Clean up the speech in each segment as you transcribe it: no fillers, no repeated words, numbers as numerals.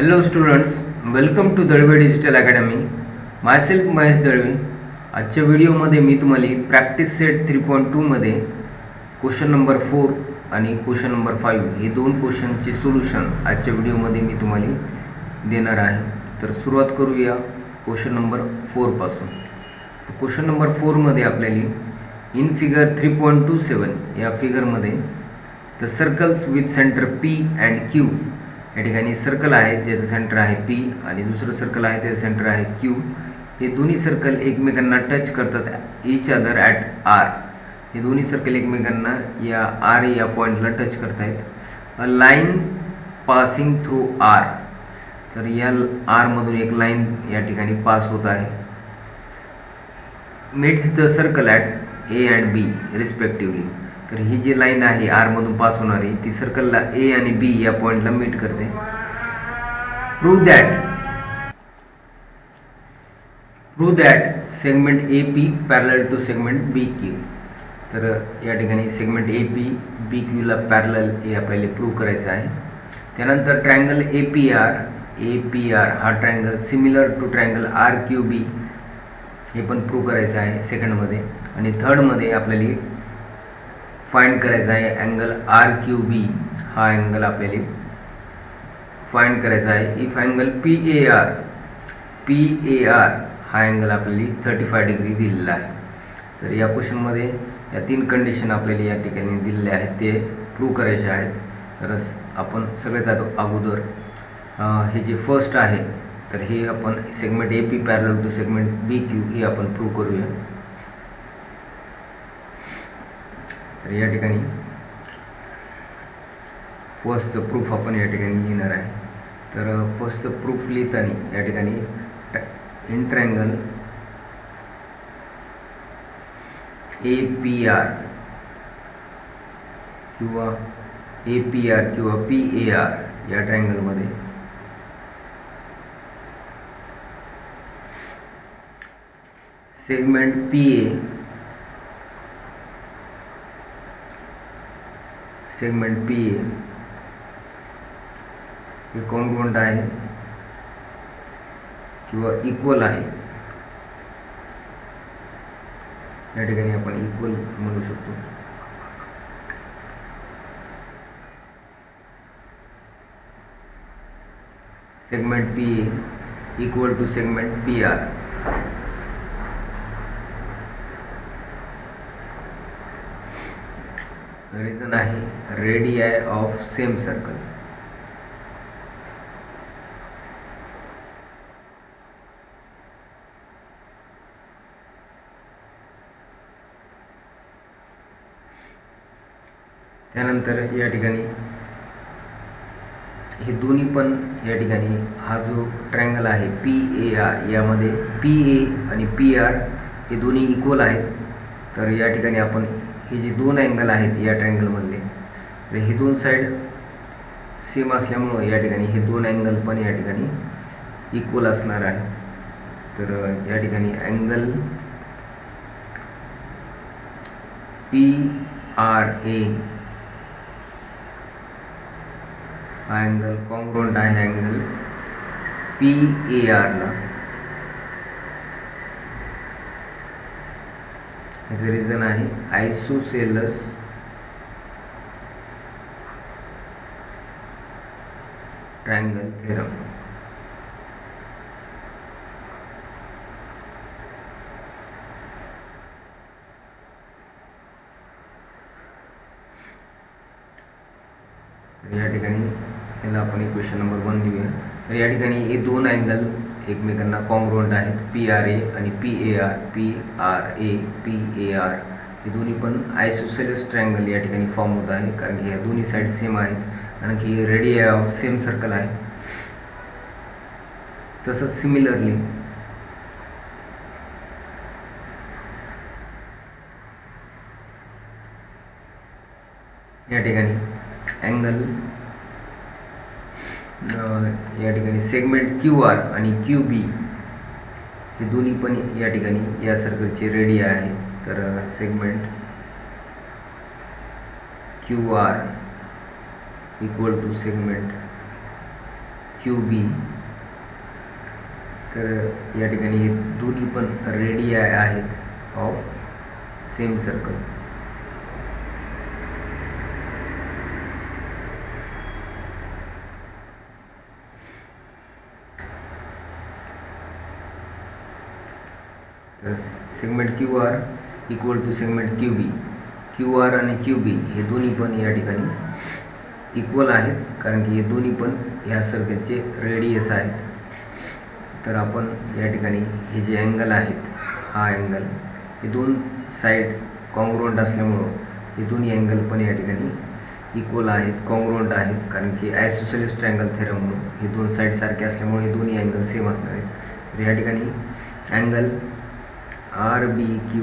Hello students, welcome to Dalve digital academy. Myself Mahesh Dalve. आजच्या व्हिडिओमध्ये मी तुम्हाला प्रॅक्टिस सेट 3.2मध्ये क्वेश्चन नंबर 4 आणि क्वेश्चन नंबर 5 हे दोन क्वेश्चनचे सोल्युशन आजच्या व्हिडिओमध्ये मी तुम्हाला देणार आहे. तर सुरुवात करूया क्वेश्चन नंबर 4 पासून. क्वेश्चन नंबर 4मध्ये आपल्याला इन फिगर 3.27 या फिगरमध्ये the circles with centre P and Q, या ठिकाणी सर्कल आहे ज्याचं सेंटर आहे P आणि दुसरं सर्कल आहे त्याचं सेंटर आहे Q. हे दोन्ही सर्कल एकमेकांना टच करतात इच अदर ॲट R. हे दोन्ही सर्कल एकमेकांना या R या पॉईंटला टच करतायत. अ लाईन पासिंग थ्रू R, तर या R मधून एक लाईन या ठिकाणी पास होत आहे. Meets the circle at A and B respectively, तर ही जी लाईन आहे R मधून पास होणारी ती सर्कलला A आणि B या पॉईंटला मीट करते. Prove that segment AP parallel to segment BQ. तर या ठिकाणी सेगमेंट AP BQ ला पॅरलल हे आपल्याला प्रूव्ह करायचं आहे. त्यानंतर ट्रायंगल APR हा triangle similar to triangle RQB हे पण प्रूव्ह करायचं आहे सेकंडमध्ये. आणि थर्डमध्ये आपल्याला फाइंड करायचा आहे अँगल RQB. हा अँगल आपल्याला फाइंड करायचा आहे. इफ अँगल PAR हा अँगल आपल्याला 35 डिग्री दिलेला आहे. तर या क्वेश्चनमध्ये या तीन कंडिशन आपल्याला या ठिकाणी दिलेल्या आहेत ते प्रूव्ह करायचे आहेत. तर आपण सगळ्यात अगोदर हे जे फर्स्ट आहे तर हे आपण segment AP parallel to segment BQ हे आपण प्रूव्ह करूया. तर या ठिकाणी फर्स्टचं प्रूफ आपण या ठिकाणी लिहिणार आहे. तर फर्स्टचं प्रूफ लिहिताना या ठिकाणी इन ट्रायंगल APR किंवा PAR या ट्रायंगलमध्ये सेगमेंट PA हे कॉन्ग्रुएंट आहे किंवा इक्वल आहे. या ठिकाणी आपण इक्वल म्हणू शकतो. Segment PA equal to segment PR. Reason आहे रेडियाय ऑफ सेम सर्कल. त्यानंतर या ठिकाणी हे दोन्ही पण या ठिकाणी हा जो ट्रायंगल आहे PAR यामध्ये PA आणि PR हे दोन्ही इक्वल आहेत. तर या ठिकाणी आपण हे जे दोन अँगल आहेत या ट्रायंगलमधले तर हे दोन साईड सेम असल्यामुळं या ठिकाणी हे दोन अँगल पण या ठिकाणी इक्वल असणार आहे. तर या ठिकाणी अँगल PRA हा अँगल कॉन्ग्रुएंट आहे अँगल PAR ला. याचं रिझन आहे आयसोसेलस ट्रायंगल थेरम. तर या ठिकाणी याला आपण इक्वेशन नंबर 1 देऊया. तर या ठिकाणी हे दोन अँगल एकमेकांना कॉन्ग्रुएंट आहेत PRA आणि PAR हे दोन्ही पण आयसोसेलस ट्रायंगल या ठिकाणी फॉर्म होत आहे. कारण की या दोन्ही साईड सेम आहेत, कारण की रेडियाय ऑफ सेम सर्कल आहे. तसंच सिमिलरली या ठिकाणी अँगल या ठिकाणी सेगमेंट QR आणि QB हे दोन्ही पण या ठिकाणी या सर्कलचे रेडियाय आहे. तर segment QR equal to segment QB. तर या ठिकाणी हे दोन्ही पण रेडियाई आहेत ऑफ सेम सर्कल. तर segment QR equal to segment QB. QR आणि QB हे दोन्ही पण या ठिकाणी इक्वल आहेत, कारण की हे दोन्ही पण ह्या सर्कलचे रेडियस आहेत. तर आपण या ठिकाणी हे जे अँगल आहेत, हा अँगल, हे दोन साईड कॉन्ग्रुएंट असल्यामुळं हे दोन्ही अँगल पण या ठिकाणी इक्वल आहेत, कॉन्ग्रुएंट आहेत, कारण की आयसोसेलेस ट्रायंगल थेरममुळे हे दोन साईड सारखे असल्यामुळे हे दोन्ही अँगल सेम असणार आहेत. तर या ठिकाणी angle RBQ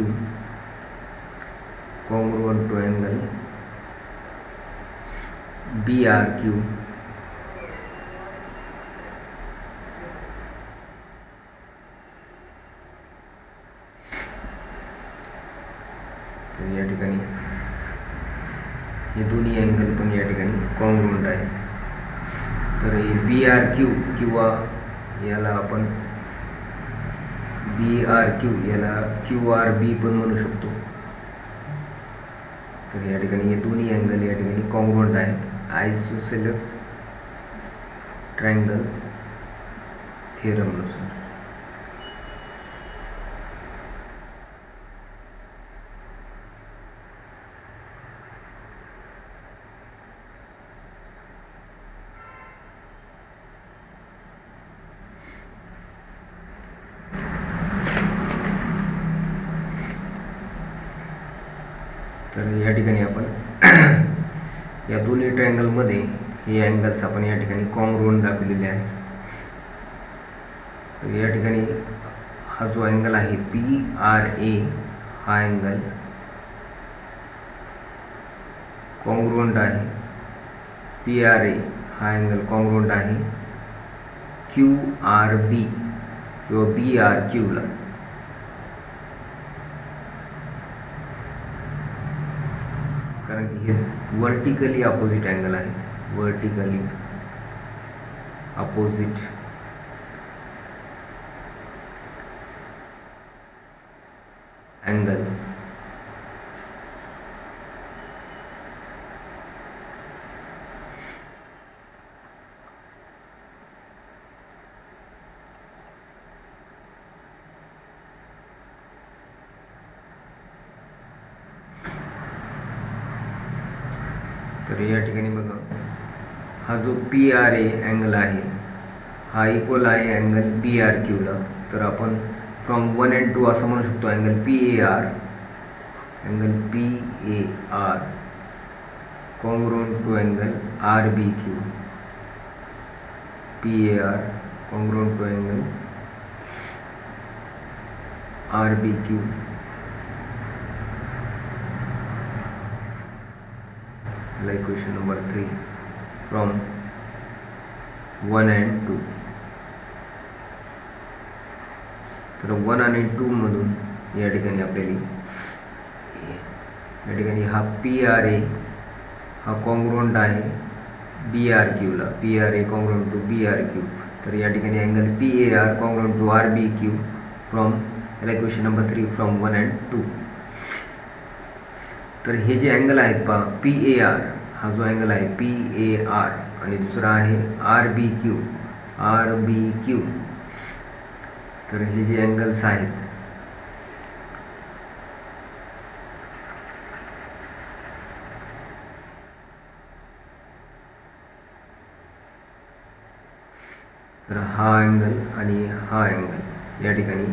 congruent to angle BRQ. तर या ठिकाणी हे दोन्ही अँगल पण या ठिकाणी कॉन्ग्रुएंट आहेत. तर हे BRQ किंवा याला आपण BRQ याला QRB पण म्हणू शकतो. तर या ठिकाणी हे दोन्ही अँगल या ठिकाणी कॉन्ग्रुएंट आहेत आयसोसेलेस ट्रायंगल थेरमनुसार. तर या ठिकाणी आपण या दोन्ही ट्रायंगलमध्ये हे अँगल्स आपण या ठिकाणी कॉन्ग्रुएंट दाखवलेले आहेत. तर या ठिकाणी हा जो अँगल आहे PRA, हा अँगल कॉन्ग्रुएंट आहे. PRA हा अँगल कॉन्ग्रुएंट आहे QRB किंवा BRQ ला. कारण की हे वर्टिकली अपोजिट अँगल आहेत, वर्टिकली अपोजिट अँगल्स. तर या ठिकाणी बघा, हा जो PRA अँगल आहे हा इक्वल आहे अँगल BRQ ला. तर आपण फ्रॉम 1 and 2 असं म्हणू शकतो angle PAR, angle PAR congruent to angle RBQ, PAR congruent to angle RBQ. like question number 3 from 1 and 2. तर 1 आणि 2 मधून या ठिकाणी आपल्याला या ठिकाणी हा PRA हा कॉन्ग्रुएंट आहे BRQ ला, PRA कॉन्ग्रुएंट टू BRQ. तर या ठिकाणी angle PAR congruent to RBQ from question number 3 from 1 and 2. तर हे जे अँगल आहेत पहा, PAR हा जो अँगल आहे PAR आणि दुसरा आहे RBQ. तर हे जे अँगल्स आहेत तर हा अँगल आणि हा अँगल या ठिकाणी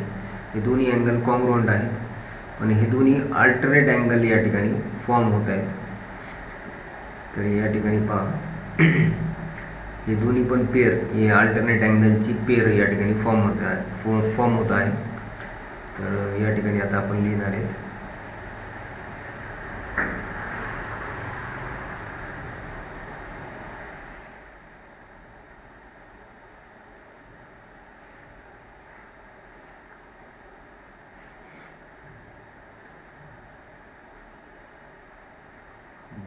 हे दोन्ही अँगल कॉन्ग्रुएंट आहेत आणि हे दोन्ही अल्टरनेट अँगल या ठिकाणी फॉर्म होत आहेत. तर या ठिकाणी पहा, हे दोन्ही पण पेअर, हे अल्टरनेट अँगलची पेअर या ठिकाणी फॉर्म होत आहे. तर या ठिकाणी आता आपण लिहिणार आहेत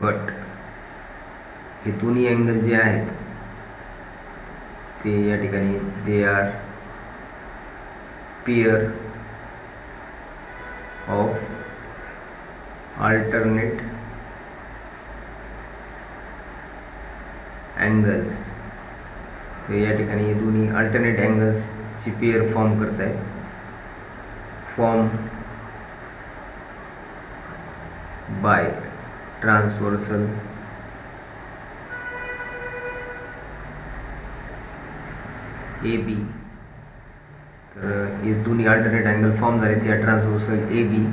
बट हे दोन्ही अँगल जे आहेत ते या ठिकाणी they are pair of alternate angles. तर या ठिकाणी दोन्ही अल्टरनेट अँगल्सची पेअर फॉर्म करत आहेत. Form by transversal A B. तर हे दोन्ही अल्टरनेट अँगल फॉर्म झालेत या transversal A B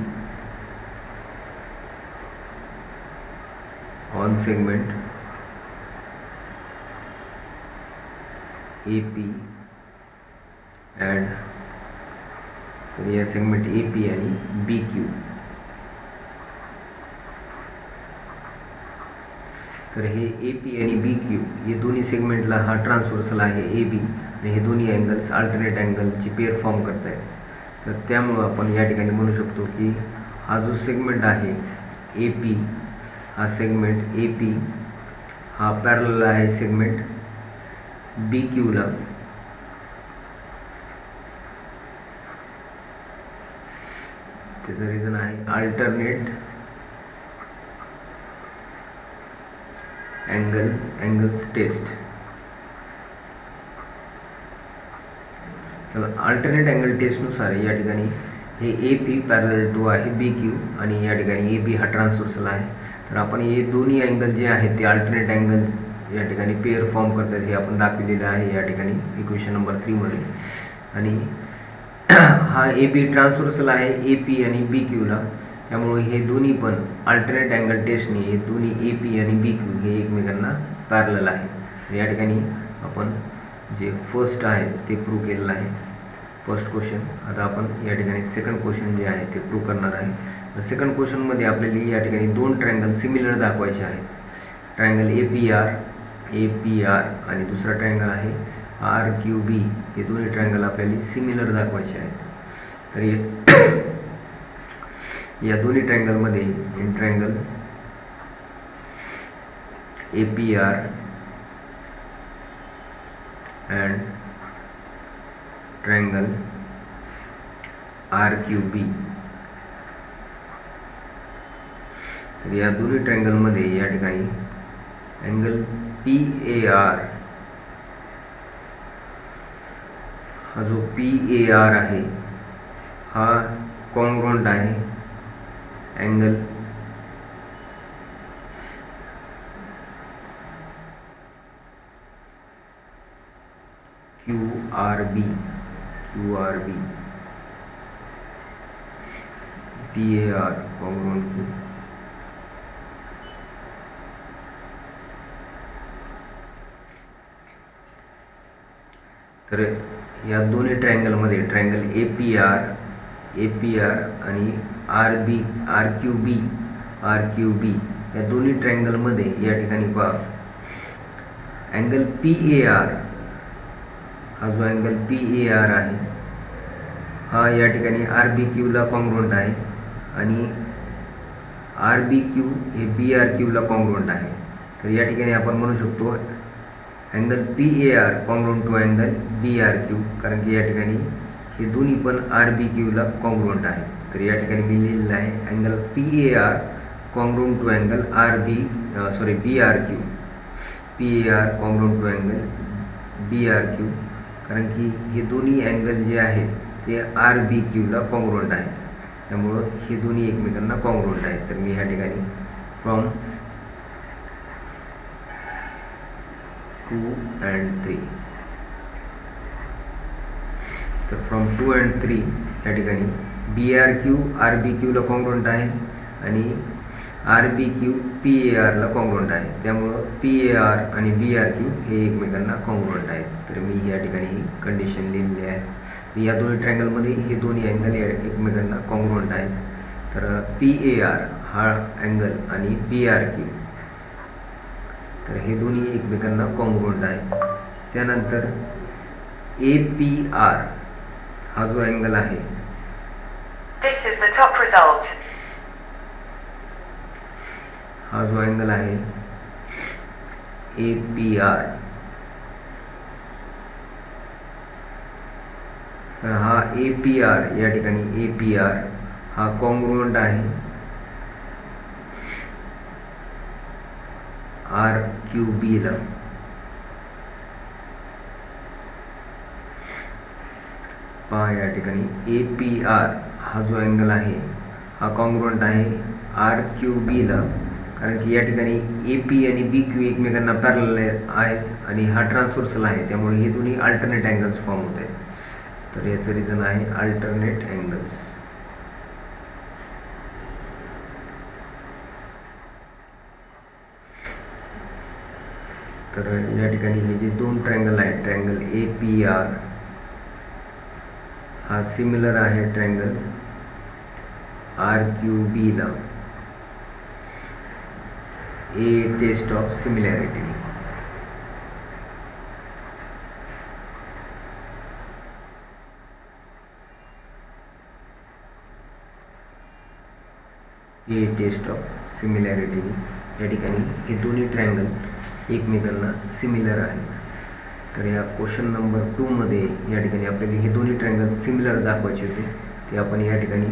on segment A P and. तर या सेगमेंट ए पी आणि बी क्यू. तर हे ए पी आणि बी क्यू हे दोन्ही सेगमेंटला हा ट्रान्सव्हर्सल आहे ए बी आणि हे दोन्ही अँगल्स अल्टरनेट अँगलची पेअर फॉर्म करत आहेत. तर त्यामुळं आपण या ठिकाणी म्हणू शकतो की हा जो सेगमेंट आहे ए पी, हा सेगमेंट ए पी हा पॅरलल आहे सेगमेंट बी क्यूला. त्याचं रिझन आहे अल्टरनेट अँगल्स टेस्ट. तर अल्टरनेट अँगल टेस्टनुसार या ठिकाणी हे ए पी पॅरलल टू आहे बी क्यू आणि या ठिकाणी ए बी हा ट्रान्सव्हर्सल आहे. तर आपण हे दोन्ही अँगल जे आहेत ते अल्टरनेट अँगल्स या ठिकाणी पेअर फॉर्म करतात हे आपण दाखवलेलं आहे या ठिकाणी इक्वेशन नंबर 3 मध्ये. आणि हा ए बी ट्रान्सव्हर्सल आहे ए पी आणि बी क्यूला. त्यामुळे हे दोन्ही पण अल्टरनेट अँगल टेस्टने हे दोन्ही ए पी आणि बी क्यू हे एकमेकांना पॅरलल आहे. या ठिकाणी आपण जे फर्स्ट आहे ते प्रूव्ह केलेलं आहे, फर्स्ट क्वेश्चन. आता आपण या ठिकाणी सेकंड क्वेश्चन जे आहे ते प्रूव्ह करणार आहे. तर सेकंड क्वेश्चनमध्ये आपल्याला या ठिकाणी दोन ट्रायंगल सिमिलर दाखवायचे आहेत. ट्रायंगल ए पी आर आणि दुसरा ट्रायंगल आहे आर क्यू बी. हे दोन्ही ट्रायंगल आपल्याला सिमिलर दाखवायचे आहेत. तर या दोन्ही ट्रायंगलमध्ये in triangle A P R and triangle R Q B. तर या दोन्ही ट्रायंगलमध्ये या ठिकाणी अँगल पी ए आर, हा जो पी ए आर आहे हा कॉन्ग्रुएंट आहे angle Q R B. P A R congruent Q. तर या दोन्ही ट्रायंगलमध्ये ट्रायंगल ए पी आर आणि आर क्यू बी या दोन्ही ट्रायंगलमध्ये या ठिकाणी पहा अँगल पी ए आर, हा जो अँगल पी ए आर आहे हा या ठिकाणी आर बी क्यूला कॉन्ग्रुएंट आहे आणि आर बी क्यू हे बी आर क्यूला कॉन्ग्रुएंट आहे. तर या ठिकाणी आपण म्हणू शकतो angle P A R congruent to angle B R Q, कारण की या ठिकाणी हे दोन्ही पण आर बी क्यूला कॉन्ग्रुएंट आहे. तर या ठिकाणी मी लिहिलेलं आहे angle P A R congruent to angle B R Q. P A R congruent to angle B R Q, कारण की हे दोन्ही अँगल जे आहेत ते आर बी क्यूला कॉन्ग्रुएंट आहेत. त्यामुळं हे दोन्ही एकमेकांना कॉन्ग्रुएंट आहेत. तर मी ह्या ठिकाणी फ्रॉम 2 and 3, तर फ्रॉम 2 and 3 या ठिकाणी B R Q R B क्यूला कॉन्ग्रुएंट आहे आणि R B Q P A आरला कॉन्ग्रुएंट आहे. त्यामुळं पी ए आर आणि बी आर क्यू हे एकमेकांना कॉन्ग्रुएंट आहेत. तर मी या ठिकाणी ही कंडिशन लिहिलेली आहे. या दोन्ही ट्रायंगलमध्ये हे दोन्ही अँगल एकमेकांना कॉन्ग्रुएंट आहेत. तर पी ए आर हा अँगल आणि बी आर क्यू, तर हे दोन्ही एकमेकांना कॉन्ग्रुएंट आहेत. त्यानंतर ए पी आर हा जो अँगल आहे, This is the top result. हा जो अँगल आहे ए पी आर तर हा APR या ठिकाणी APR हा कॉन्ग्रुएंट आहे RQB ला. पहा या ठिकाणी APR हा जो अँगल आहे हा कॉन्ग्रुएंट आहे RQB ला, कारण की या ठिकाणी AP आणि BQ एकमेकांना पॅरलल आहेत आणि हा ट्रान्सव्हर्सल आहे, त्यामुळे हे दोन्ही अल्टरनेट अँगल्स फॉर्म होत आहेत. तर याचं रिझन आहे अल्टरनेट अँगल्स. तर या ठिकाणी हे जे दोन ट्रायंगल आहेत, ट्रायंगल APR हा सिमिलर आहे ट्रायंगल RQB ला. A test of similarity. A test of similarity या ठिकाणी हे दोन्ही ट्रायंगल एकमेकांना सिमिलर आहेत. तर या क्वेश्चन नंबर 2 मध्ये या ठिकाणी आपल्याला हे दोन्ही ट्रायंगल सिमिलर दाखवायचे होते, ते आपण या ठिकाणी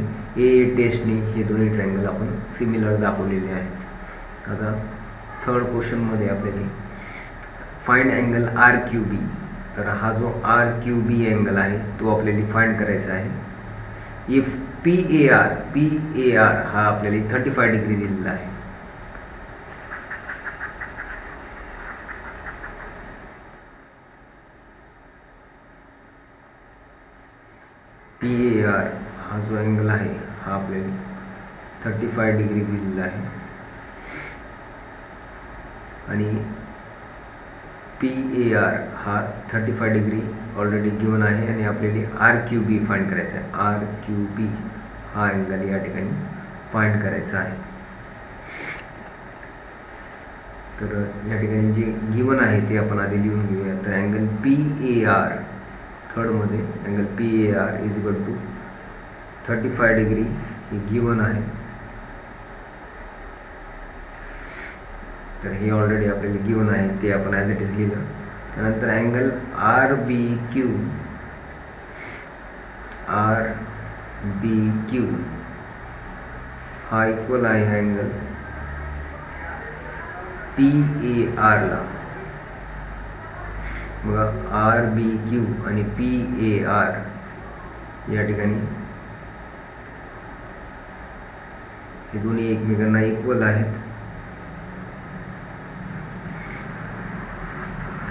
ए टेस्टने हे दोन्ही ट्रायंगल आपण सिमिलर दाखवलेले आहेत. आता थर्ड क्वेश्चनमध्ये आपल्याला फाइंड अँगल RQB. तर हा जो RQB अँगल आहे तो आपल्याला फाइंड करायचा आहे. इफ PAR हा आपल्याला 35 डिग्री दिलेला आहे. PAR हा जो अँगल आहे हा आपल्याला 35 डिग्री दिलेला आहे आणि PAR हा 35 डिग्री ऑलरेडी गिवन आहे आणि आपल्याला RQB फाइंड करायचा आहे. RQB हा अँगल या ठिकाणी फाइंड करायचा आहे. तर या ठिकाणी जे गिवन आहे ते आपण आधी लिहून घेऊया. तर अँगल PAR थर्डमध्ये angle PAR is equal to 35 degree हे गिवन आहे. तर हे ऑलरेडी आपल्याला गिवन आहे ते आपण ॲज इट इज लिहिलं. त्यानंतर अँगल RBQ हा इक्वल आहे अँगल PAR ला. बघा RBQ आणि PAR या ठिकाणी हे दोन्ही एकमेकांना इक्वल आहेत.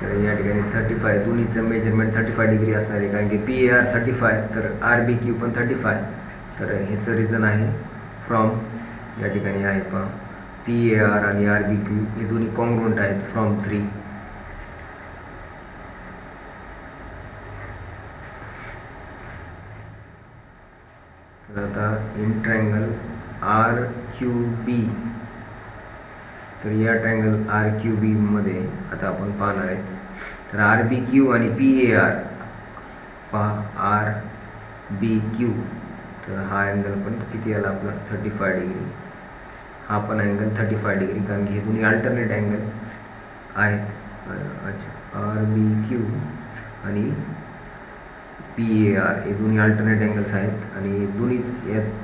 तर या ठिकाणी 35 दोन्हीचं मेजरमेंट 35 डिग्री असणार आहे, कारण की PAR 35 तर RBQ पण 35. तर ह्याचं रिझन आहे फ्रॉम या ठिकाणी आहे पहा PAR आणि RBQ हे दोन्ही कॉन्ग्रुएंट आहेत फ्रॉम 3. तर आता इन ट्रायंगल RQB, तर या ट्रायंगल RQB मध्ये आता आपण पाहणार आहेत. तर RBQ आणि PAR पहा RBQ, तर हा अँगल पण किती आला आपला 35 डिग्री. हा पण अँगल 35 डिग्री, कारण की हे दोन्ही अल्टरनेट अँगल आहेत. अच्छा, RBQ आणि PAR हे दोन्ही अल्टरनेट अँगल्स आहेत आणि दोन्ही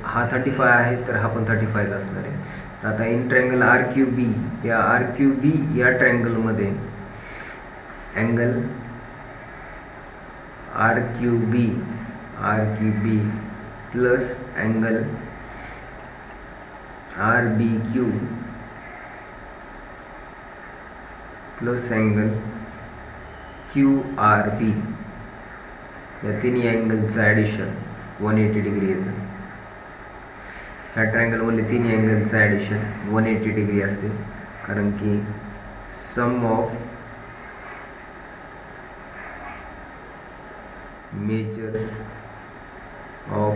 हा 35 आहे तर हा पण 35 असणार आहे. तर आता इन ट्रायंगल RQB या RQB या ट्रायंगलमध्ये angle RQB plus angle RBQ plus angle QRB या तिन्ही अँगलचं ॲडिशन 180 डिग्री येतं. ह्या ट्रायंगलमधले तिन्ही अँगलचं ॲडिशन 180 डिग्री असते, कारण की sum of measures of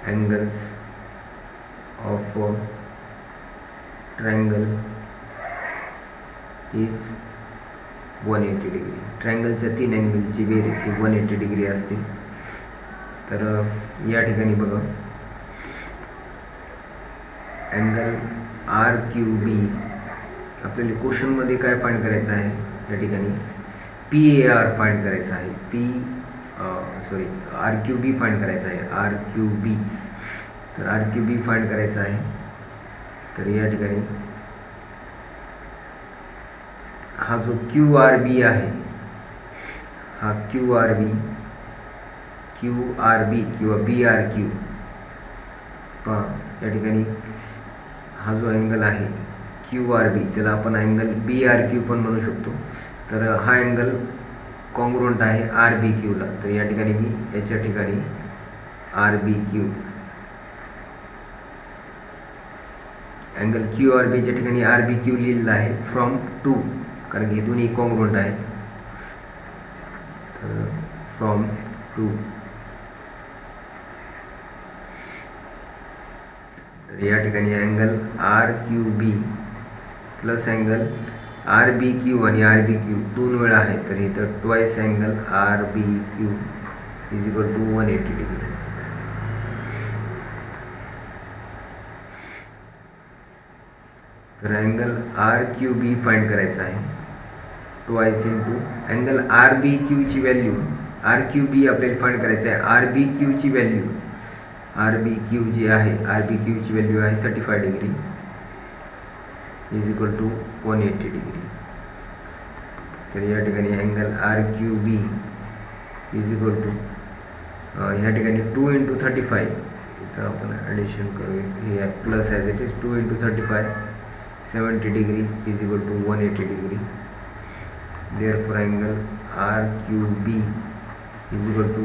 angles of a triangle is 180 degree. ट्रायंगलच्या 3 अँगलची बेरीज ही 180 डिग्री असते. तर या ठिकाणी बघा अँगल RQB आपल्याला क्वेश्चनमध्ये काय फाइंड करायचं आहे, या ठिकाणी PAR फाइंड करायचं आहे. Sorry R Q B find करायचा आहे, आर क्यू बी. तर आर क्यू बी फाइंड करायचा आहे. तर या ठिकाणी हा जो क्यू आर बी आहे, हा क्यू आर बी किंवा बी आर क्यू पहा, या ठिकाणी हा जो अँगल आहे क्यू आर बी, त्याला आपण अँगल बी आर क्यू पण म्हणू शकतो. तर हा अँगल कॉन्ग्रुएंट आहे आर बी क्यूला. तर या ठिकाणी मी याच्या ठिकाणी R B Q, angle Q R बीच्या ठिकाणी आर बी क्यू लिहिलेला आहे फ्रॉम टू, कारण की हे दोन्ही कॉन्ग्रुएंट आहेत. तर फ्रॉम टू, तर या ठिकाणी angle R Q B plus angle R B Q आणि आर बी क्यू दोन वेळा आहे. तर इथं twice angle R B Q is equal to 180 degree. तर angle R Q B find करायचा आहे twice into angle R B क्यूची व्हॅल्यू, आर क्यू बी आपल्याला फाइंड करायचं आहे. आर बी क्यूची व्हॅल्यू, आर बी क्यू जी आहे, आर बी क्यूची व्हॅल्यू आहे 35 degree is equal to 180 degree. तर या ठिकाणी angle R Q B is equal to ह्या ठिकाणी 2 इंटू 35, इथं आपण ॲडिशन करू, हे plus as it is 2 into 35 70 degree is equal to 180 degree. Therefore angle R Q B is equal to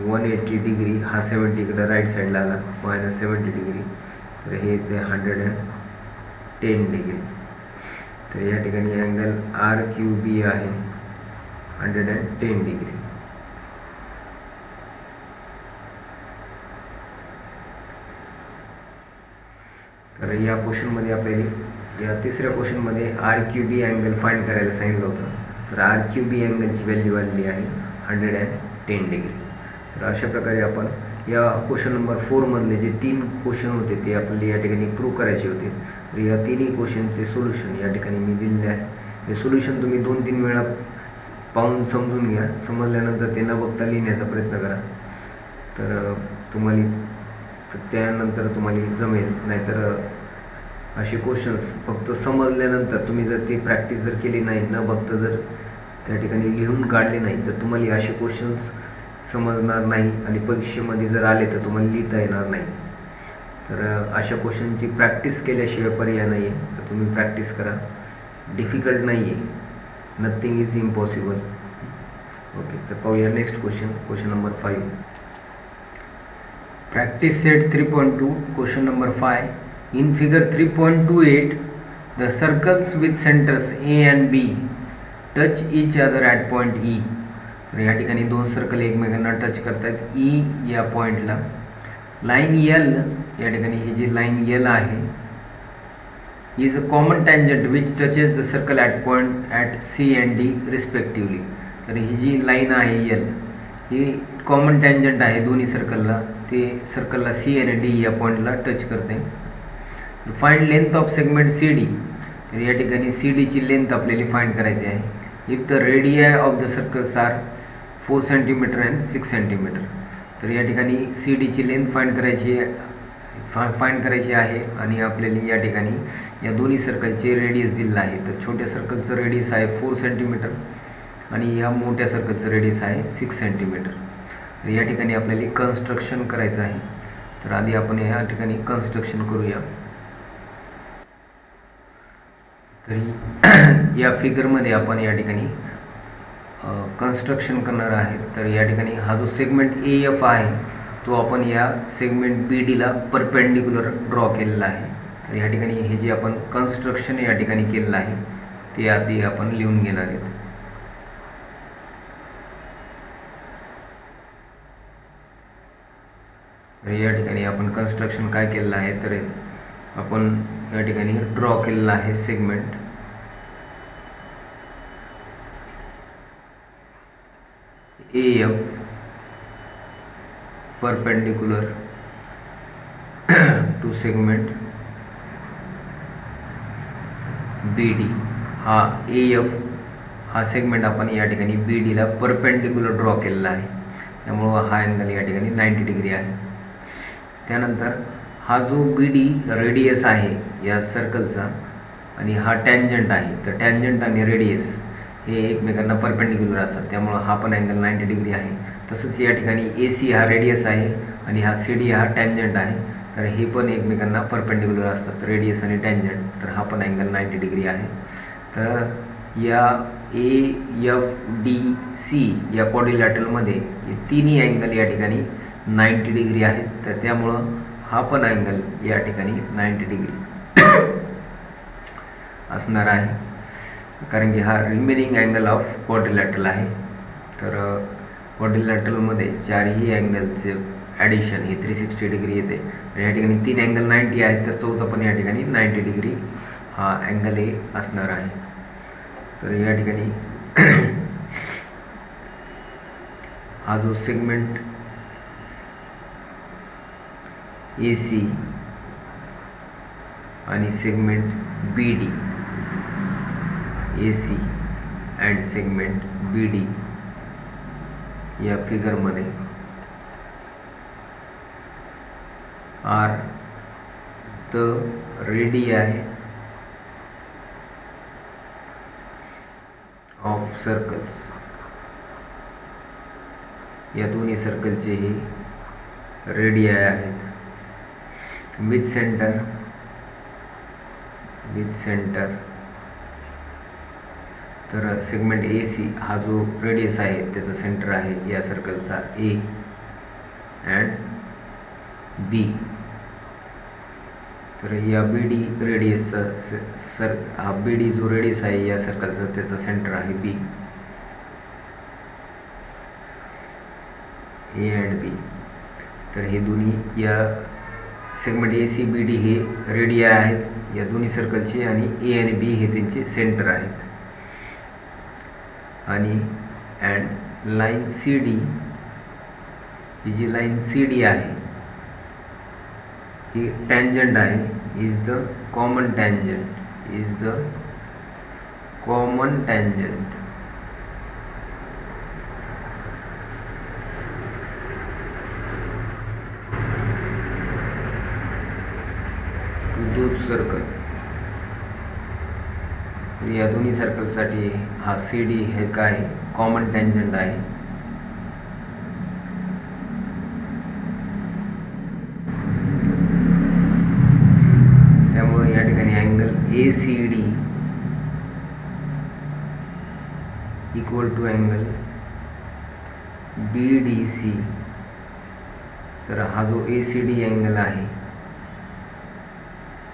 180 degree, हा 70 इकडं राईट साईडला आला, मायनस 70 डिग्री. तर हे ते 110 डिग्री. तर या ठिकाणी अँगल आर क्यू बी आहे 110 डिग्री. तर या क्वेश्चनमध्ये आपल्याला, या तिसऱ्या क्वेश्चनमध्ये आर क्यू बी अँगल फाइंड करायला सांगितलं होतं. तर आर क्यू बी अँगलची व्हॅल्यू आलेली आहे 110 डिग्री. तर अशा प्रकारे आपण या क्वेश्चन नंबर 4 मधले जे 3 क्वेश्चन होते ते आपल्याला या ठिकाणी प्रूव्ह करायचे होते. तर या तिन्ही क्वेश्चनचे सोल्युशन या ठिकाणी मी दिलेले आहे. हे सोल्युशन तुम्ही 2-3 वेळा पाहून समजून घ्या. समजल्यानंतर ते न बघता लिहिण्याचा प्रयत्न करा. तर त्यानंतर तुम्हाला जमेल. नाहीतर असे क्वेश्चन्स फक्त समजल्यानंतर तुम्ही जर ती प्रॅक्टिस जर केली नाही, न बघता जर त्या ठिकाणी लिहून काढले नाही, तर तुम्हाला असे क्वेश्चन्स समजणार नाही आणि परीक्षेमध्ये जर आले तर तुम्हाला लिहिता येणार नाही. तर अशा क्वेश्चनची प्रॅक्टिस केल्याशिवाय पर्याय नाही आहे. तर तुम्ही प्रॅक्टिस करा. डिफिकल्ट नाही आहे, नथिंग इज इम्पॉसिबल. ओके, तर पाहूया next question number 5. Practice set 3.2 question number 5. In figure 3.28 the circles with centers A and B touch each other at point E. तर या ठिकाणी दोन सर्कल एकमेकांना टच करतात ई या पॉईंटला. लाईन यल, या ठिकाणी ही जी लाईन यल आहे, is a common tangent which touches the circle at point at C and D respectively. तर ही जी लाईन आहे यल, ही कॉमन टँजंट आहे दोन्ही सर्कलला. ते सर्कलला सी आणि डी या पॉईंटला टच करते. Find length of segment C D. तर या ठिकाणी सी डीची लेंथ आपल्याला फाइंड करायची आहे. If the radii of the circles are 4 centimetre and 6 centimetre. तर या ठिकाणी सी डीची लेंथ फाइंड करायची आहे आणि आपल्याला या ठिकाणी या दोन्ही सर्कलचे रेडियस दिलेलं आहे. तर छोट्या सर्कलचं रेडियस आहे 4 सेंटीमीटर आणि या मोठ्या सर्कलचं रेडियस आहे 6 सेंटीमीटर. तर या ठिकाणी आपल्याला कन्स्ट्रक्शन करायचं आहे. तर आधी आपण या ठिकाणी कन्स्ट्रक्शन करूया. तरी या फिगरमध्ये आपण या ठिकाणी कन्स्ट्रक्शन करणार आहे. तर या ठिकाणी हा जो सेगमेंट ए एफ आहे तो आपण या सेगमेंट बी डीला परपेंडिक्युलर ड्रॉ केलेला आहे. तर या ठिकाणी हे जे आपण कन्स्ट्रक्शन या ठिकाणी केलेलं आहे ते आधी आपण लिहून घेणार आहेत. या ठिकाणी आपण कन्स्ट्रक्शन काय केलेलं आहे, तर आपण या ठिकाणी ड्रॉ केलेला आहे segment AF perpendicular to segment BD. हा AF हा सेगमेंट आपण या ठिकाणी BD ला परपेंडिक्युलर ड्रॉ केलेला आहे. त्यामुळं हा अँगल या ठिकाणी 90 डिग्री आहे. त्यानंतर हा जो BD रेडियस आहे या सर्कलचा आणि हा टॅन्जंट आहे, तर टॅन्जंट आणि रेडियस हे एकमेकांना परपेंडिक्युलर असतात, त्यामुळं हा पण अँगल 90 डिग्री आहे. तसंच या ठिकाणी AC हा रेडियस आहे आणि हा CD हा टॅन्जंट आहे, तर हे पण एकमेकांना परपेंडिक्युलर असतात, रेडियस आणि टॅन्जंट, तर हा पण अँगल 90 डिग्री आहे. तर या AFDC या क्वाड्रिलॅटरलमध्ये हे तिन्ही अँगल या ठिकाणी 90 डिग्री आहेत, तर त्यामुळं हा पण अँगल या ठिकाणी 90 डिग्री असणार आहे, कारण की हा रिमेनिंग अँगल ऑफ क्वाड्रिलॅटरल आहे. तर क्वाड्रिलॅटरलमध्ये चारही अँगलचे ॲडिशन हे 360 डिग्री येते. तर या ठिकाणी 3 अँगल 90 आहेत, तर चौथा पण या ठिकाणी 90 डिग्री हा अँगल हे असणार आहे. तर या ठिकाणी हा जो सेगमेंट AC आणि segment BD, AC and segment BD या फिगरमध्ये are the radii of circles. या दोन्ही सर्कलचे हे रेडियाई आहेत. विथ सेंटर तर सेगमेंट AC हा जो रेडियस आहे त्याचा सेंटर आहे या सर्कलचा A अँड B. तर या BD रेडियसचा हा BD जो रेडियस आहे या सर्कलचा त्याचा सेंटर आहे B, A अँड B. तर हे दोन्ही या सेगमेंट AC BD हे रेडियाई आहेत या दोन्ही सर्कलचे, आणि A आणि B हे त्यांचे सेंटर आहेत. आणि अँड लाईन CD ही जी लाईन CD आहे ही टॅन्जंट आहे, is the common tangent to those circle. या दोन्ही सर्कलसाठी हा CD हे काय कॉमन टॅन्जंट आहे. त्यामुळे या ठिकाणी angle ACD equal to angle BDC. तर हा जो ACD अँगल आहे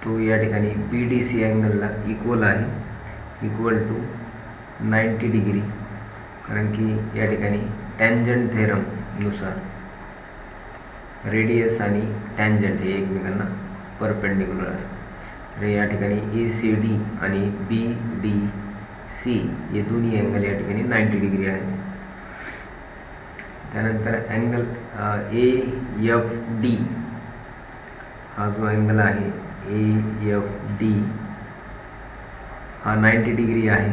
तो या ठिकाणी BDC अँगलला इक्वल आहे, इक्वल टू 90 डिग्री, कारण की या ठिकाणी टॅन्जंट थेरम नुसार रेडियस आणि टॅन्जंट हे एकमेकांना परपेंडिक्युलर असतात. तर या ठिकाणी ACD आणि BDC हे दोन्ही अँगल या ठिकाणी 90 डिग्री आहेत. त्यानंतर अँगल AFD हा जो अँगल आहे AFD हा 90 डिग्री आहे.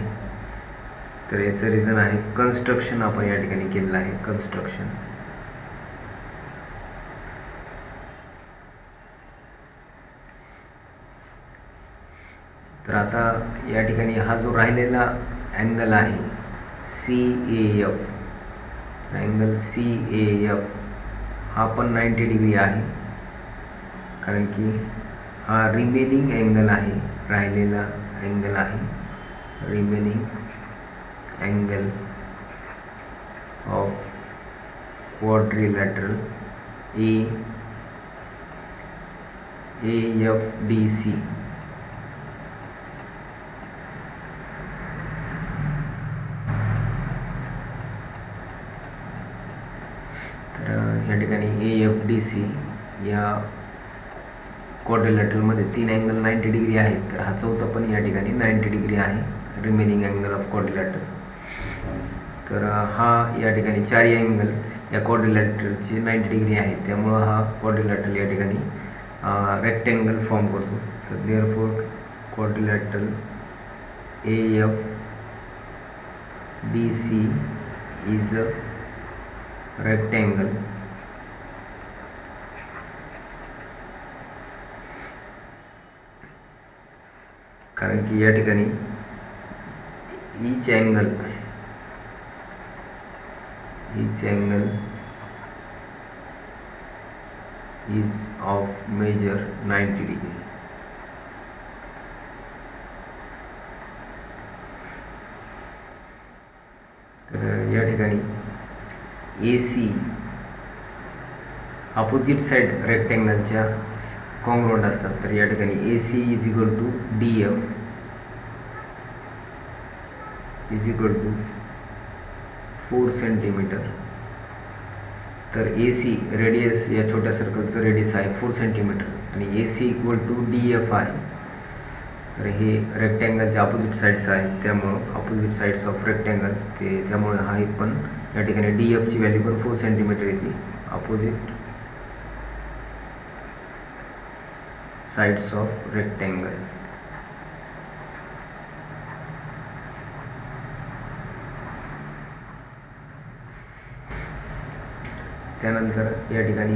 तर याचं रिझन आहे कन्स्ट्रक्शन आपण या ठिकाणी केलेलं आहे, कन्स्ट्रक्शन. तर आता या ठिकाणी हा जो राहिलेला अँगल आहे CAF, अँगल CAF हा पण 90 डिग्री आहे, कारण की हा रिमेनिंग अँगल आहे, राहिलेला अँगल आहे, remaining angle of quadrilateral AFDC. तर या ठिकाणी AFDC या क्वाड्रिलॅटरलमध्ये 3 अँगल 90 डिग्री आहेत, तर हा चौथा पण या ठिकाणी 90 डिग्री आहे, रिमेनिंग अँगल ऑफ क्वाड्रिलॅटरल. तर हा या ठिकाणी चारही अँगल या क्वाड्रिलॅटरलचे 90 डिग्री आहेत, त्यामुळं हा क्वाड्रिलॅटरल या ठिकाणी रेक्टँगल फॉर्म करतो. तर therefore quadrilateral AFDC is rectangle कारण की या ठिकाणी each angle is of measure 90 degree. तर या ठिकाणी AC अपोजिट साइड रेक्टँगलच्या कॉन्ग्रुएंट असतात. तर या ठिकाणी AC is equal to DF is equal to 4 centimeter. तर AC रेडियस या छोट्या सर्कलचं रेडियस आहे 4 सेंटीमीटर आणि AC इक्वल टू DF आहे. तर हे रेक्टँगलच्या अपोजिट साईड्स आहेत, त्यामुळं अपोजिट साईड्स ऑफ रेक्टँगल त्यामुळे हा पण या ठिकाणी DF ची व्हॅल्यू पण 4 सेंटीमीटर येते. Opposite sides of rectangle. त्यानंतर या ठिकाणी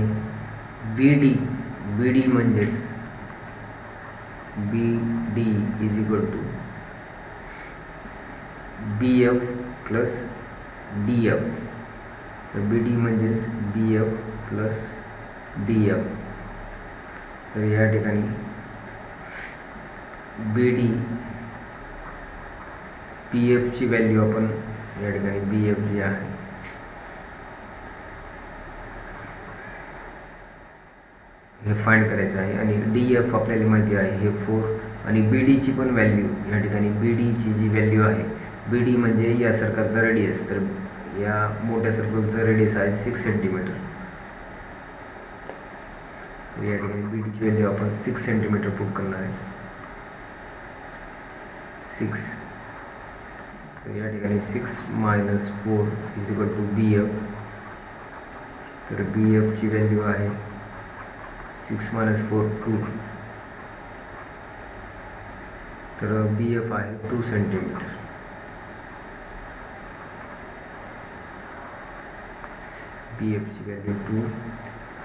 BD म्हणजेच BD is equal to BF plus DF. तर BD म्हणजेच BF प्लस DF. तर या ठिकाणी BD PF ची व्हॅल्यू आपण या ठिकाणी BF जी आहे हे फाइंड करायचं आहे आणि DF आपल्याला माहिती आहे हे 4 आणि BD ची पण व्हॅल्यू या ठिकाणी BD ची जी व्हॅल्यू आहे BD म्हणजे या सर्कलचा रेडियस. तर या मोठ्या सर्कलचं रेडियस आहे 6 सेंटीमीटर. तर या ठिकाणी BD ची व्हॅल्यू आपण 6 सेंटीमीटर पुट करणार आहे 6. तर या ठिकाणी 6 minus 4 is equal to BF. तर BF ची व्हॅल्यू आहे 6 minus 4 2. तर BF आहे 2 सेंटीमीटर. BF ची व्हॅल्यू 2.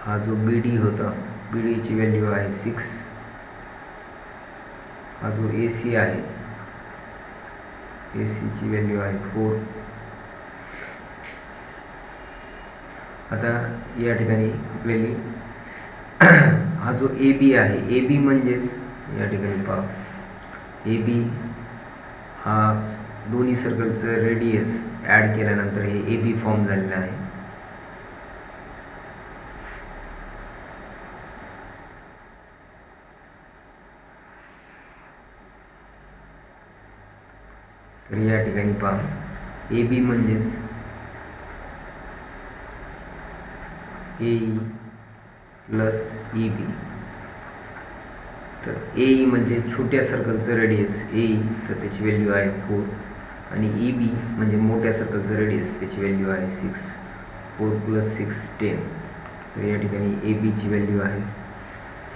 हा जो BD होता BD ची व्हॅल्यू आहे 6. हा जो AC आहे AC ची व्हॅल्यू आहे 4. आता या ठिकाणी आपल्याला हा जो AB आहे AB म्हणजेच या ठिकाणी पहा AB हा दोन्ही सर्कलचं रेडियस ॲड केल्यानंतर हे AB फॉर्म झालेलं आहे. तर या ठिकाणी पहा AB म्हणजेच AE प्लस EB. तर AE म्हणजे छोट्या सर्कलचं रेडियस AE, तर त्याची व्हॅल्यू आहे 4 आणि EB म्हणजे मोठ्या सर्कलचं रेडियस त्याची व्हॅल्यू आहे 6. 4 प्लस 6 10. तर या ठिकाणी AB ची व्हॅल्यू आहे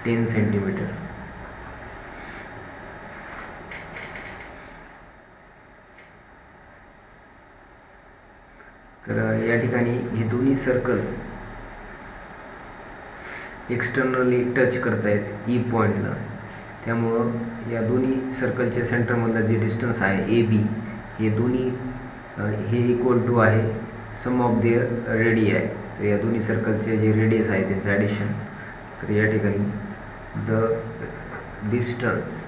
10 सेंटीमीटर. तर या ठिकाणी हे दोन्ही सर्कल एक्सटर्नली टच करतायत ई पॉईंटला, त्यामुळं या दोन्ही सर्कलच्या सेंटरमधला जे डिस्टन्स आहे AB हे दोन्ही हे इक्वल टू आहे सम ऑफ देअर रेडियाई आहे. तर या दोन्ही सर्कलचे जे रेडियस आहे त्यांचं ॲडिशन. तर या ठिकाणी the distance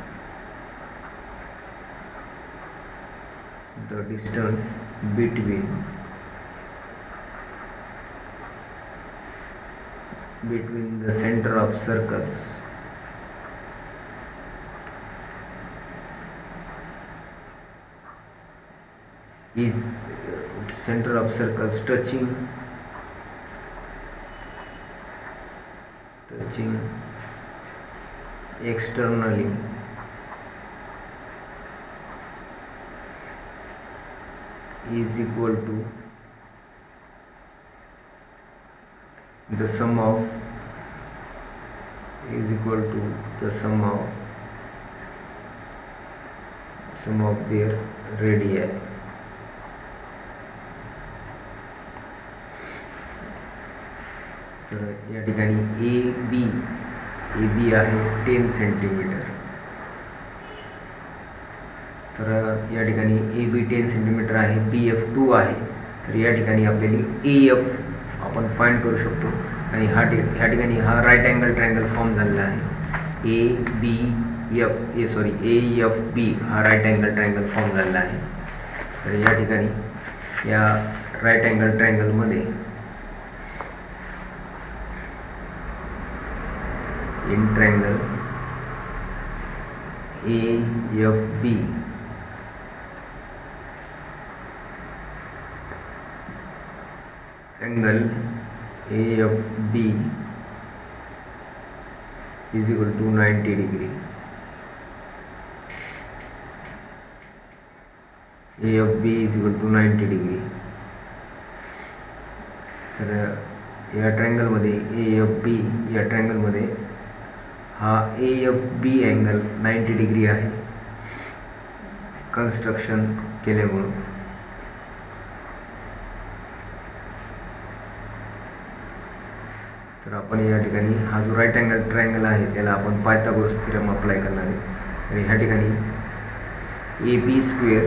between the center of circles is center of circles touching externally is equal to the sum of their radii. तर या ठिकाणी ए बी आहे 10 सेंटीमीटर. तर या ठिकाणी ए बी 10 सेंटीमीटर आहे, BF 2 आहे. तर या ठिकाणी आपल्याला AF आपण फाइंड करू शकतो आणि ह्या ठिकाणी हा राईट अँगल ट्रायंगल फॉर्म झालेला आहे. AFB हा राईट अँगल ट्रायंगल फॉर्म झालेला आहे. तर या ठिकाणी या राईट अँगल ट्रायंगलमध्ये in triangle AFB angle AFB is equal to 90 degree. AFB is equal to 90 degree. तर या ट्रायंगलमध्ये AFB या ट्रायंगलमध्ये हा AFB अँगल 90 डिग्री आहे कन्स्ट्रक्शन केल्यामुळं. तर आपण या ठिकाणी हा जो राईट अँगल ट्रायंगल आहे त्याला आपण पायथागोरस थेरम अप्लाय करणार आहे. आणि ह्या ठिकाणी AB square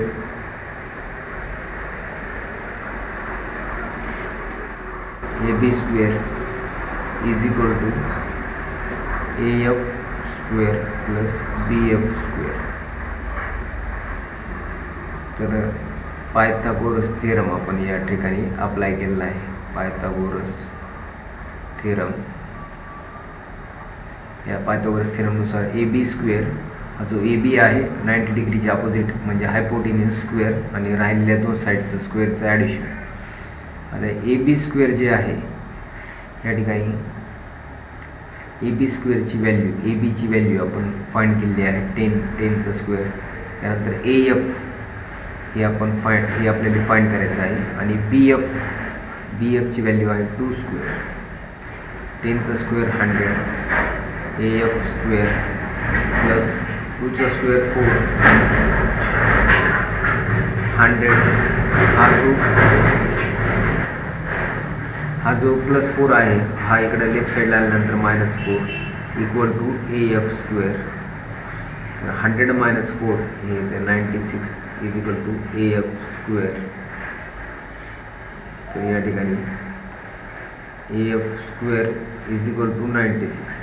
is equal to AF square plus BF square. तर पायथागोरस थेरम आपण या ठिकाणी अप्लाय केलेला आहे. पायथागोरस थेरम, या पायथागोरस थेरमनुसार AB स्क्वेअर हा जो AB आहे 90 डिग्रीचे अपोजिट म्हणजे हायपोटेन्यूज स्क्वेअर आणि राहिलेल्या दोन साईडचं स्क्वेअरचं ॲडिशन. आता AB स्क्वेअर जे आहे या ठिकाणी AB स्क्वेअरची व्हॅल्यू ABची व्हॅल्यू आपण फाइंड केलेली आहे 10चं स्क्वेअर. त्यानंतर AF हे आपल्याला फाइंड करायचं आहे आणि BFची व्हॅल्यू आहे 2 स्क्वेअर. 10चं स्क्वेअर 100, AF स्क्वेअर प्लस 2चं स्क्वेअर 4, 100. हा जो प्लस 4 आहे हा इकडे लेफ्ट साईडला आल्यानंतर -4 इक्वल टू AF स्क्वेअर. तर 100 - 4 हे 96 is equal to AF square. तर या ठिकाणी AF square is equal to 96.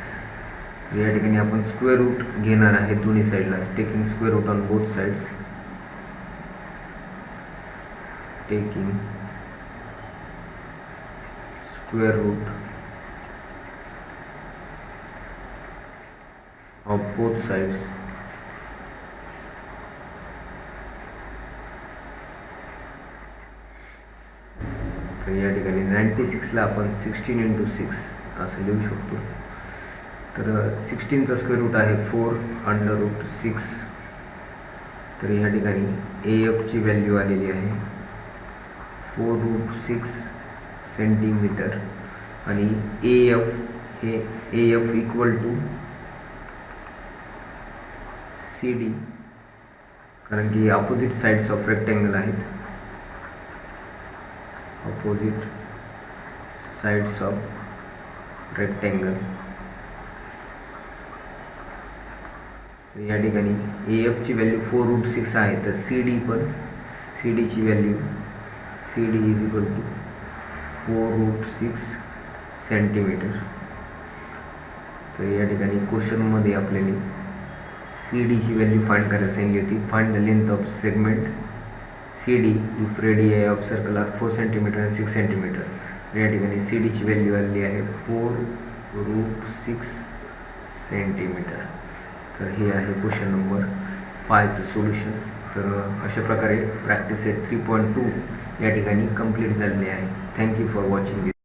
या ठिकाणी आपण स्क्वेअर रूट घेणार आहे दोन्ही साईडला, taking square root on both sides. Taking square root of both sides. तर या ठिकाणी 96ला आपण 16 × 6 असं लिहू शकतो. तर 16चा स्क्वेअर रूट आहे 4√6. तर या ठिकाणी AFची व्हॅल्यू आलेली आहे 4√6 सेंटीमीटर आणि AF इक्वल टू CD, कारण की अपोजिट साइड्स ऑफ रेक्टेंगल आहेत. Opposite sides of rectangle. तर या ठिकाणी AFची व्हॅल्यू 4√6 आहे. तर CDची value CD is equal to 4√6 centimetre. तर या ठिकाणी क्वेश्चनमध्ये आपल्याला CDची व्हॅल्यू फाइंड करायला सांगितली होती. Find the length of segment CD if radii of circle are 4 centimeter आणि 6 सेंटीमीटर. तर या ठिकाणी CDची व्हॅल्यू आलेली आहे 4√6 सेंटीमीटर. तर हे आहे क्वेश्चन नंबर 5चं सोल्युशन. तर अशा प्रकारे प्रॅक्टिस सेट 3.2 या ठिकाणी कंप्लीट झालेले आहे. Thank you for watching this.